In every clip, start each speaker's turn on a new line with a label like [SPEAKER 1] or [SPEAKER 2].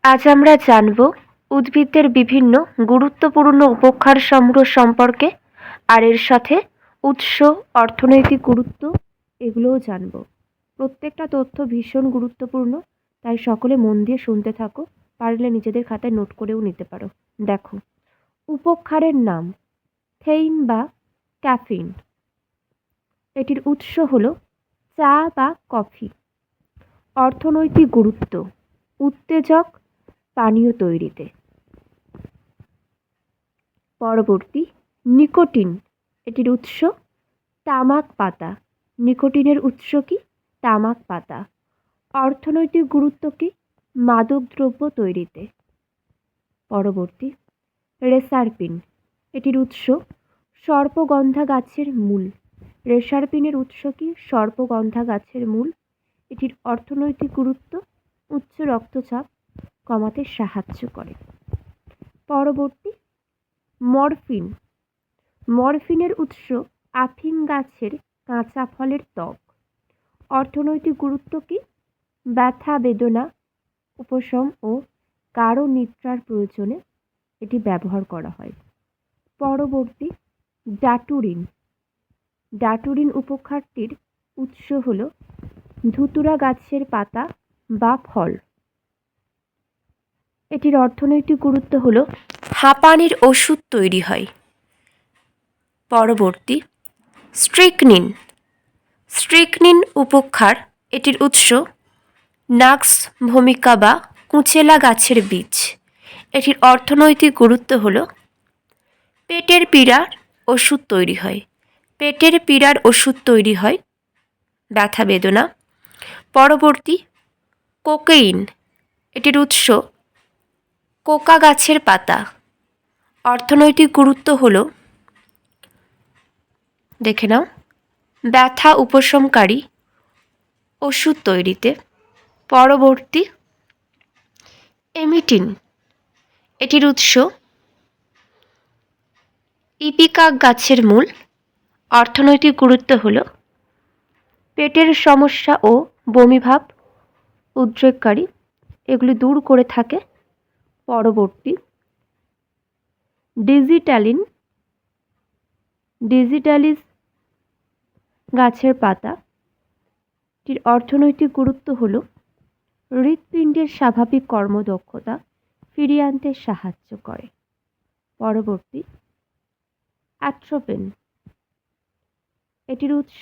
[SPEAKER 1] আজ আমরা জানব উদ্ভিদের বিভিন্ন গুরুত্বপূর্ণ উপকারসমূহ সম্পর্কে, আর এর সাথে উৎস, অর্থনৈতিক গুরুত্ব এগুলোও জানব। প্রত্যেকটা তথ্য ভীষণ গুরুত্বপূর্ণ, তাই সকলে মন দিয়ে শুনতে থাকো, পারলে নিজেদের খাতায় নোট করেও নিতে পারো। দেখো, উপকারের নাম থেইন বা ক্যাফিন। এটির উৎস হলো চা বা কফি। অর্থনৈতিক গুরুত্ব উত্তেজক পানীয় তৈরিতে। পরবর্তী, নিকোটিন। এটির উৎস তামাক পাতা। নিকোটিনের উৎস কি? তামাক পাতা। অর্থনৈতিক গুরুত্ব কি? মাদকদ্রব্য তৈরিতে। পরবর্তী, রেসারপিন। এটির উৎস সর্পগন্ধা গাছের মূল। রেসারপিনের উৎস কি? সর্পগন্ধা গাছের মূল। এটির অর্থনৈতিক গুরুত্ব উচ্চ রক্তচাপ কমাতে সাহায্য করে। পরবর্তী, মরফিন। মরফিনের উৎস আফিম গাছের কাঁচা ফলের ত্বক। অর্থনৈতিক গুরুত্ব কি? ব্যথা বেদনা উপশম ও গাঢ় নিদ্রার প্রয়োজনে এটি ব্যবহার করা হয়। পরবর্তী, ডাটুরিন। ডাটুরিন উপকারটির উৎস হল ধুতুরা গাছের পাতা বা ফল। এটির অর্থনৈতিক গুরুত্ব হল হাঁপানির ওষুধ তৈরি হয়। পরবর্তী, স্ট্রিকনিন। স্ট্রিকনিন উপকার, এটির উৎস নাক্স ভূমিকা বা কুঁচেলা গাছের বীজ। এটির অর্থনৈতিক গুরুত্ব হল পেটের পীড়ার ওষুধ তৈরি হয়। পেটের পীড়ার ওষুধ তৈরি হয়, ব্যথা বেদনা। পরবর্তী, কোকেইন। এটির উৎস কোকা গাছের পাতা। অর্থনৈতিক গুরুত্ব হল, দেখে নাও, ব্যথা উপশমকারী ওষুধ তৈরিতে। পরবর্তী, এমিটিন। এটির উৎস ইপিকাক গাছের মূল। অর্থনৈতিক গুরুত্ব হল পেটের সমস্যা ও বমিভাব উদ্রেককারী, এগুলি দূর করে থাকে। পরবর্তী, ডিজিটালিন। ডিজিটালিস গাছের পাতা। এটির অর্থনৈতিক গুরুত্ব হল হৃৎপিণ্ডের স্বাভাবিক কর্মদক্ষতা ফিরিয়ে আনতে সাহায্য করে। পরবর্তী, অ্যাট্রোপেন। এটির উৎস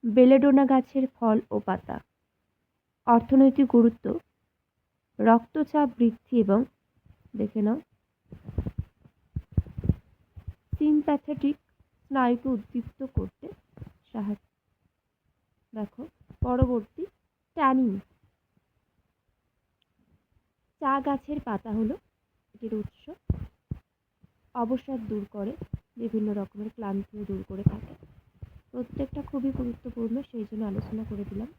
[SPEAKER 1] বেলেডোনা গাছের ফল ও পাতা। অর্থনৈতিক গুরুত্ব রক্তচাপ বৃদ্ধি এবং, দেখে নাও, সিম্প্যাথেটিক স্নায়ুকে উদ্দীপ্ত করতে সাহায্য। দেখো, পরবর্তী, ট্যানিন। চা গাছের পাতা হলো এটির উৎস। অবসাদ দূর করে, বিভিন্ন রকমের ক্লান্তিও দূর করে থাকে। প্রত্যেকটা খুবই গুরুত্বপূর্ণ, সেই জন্য আলোচনা করে দিলাম।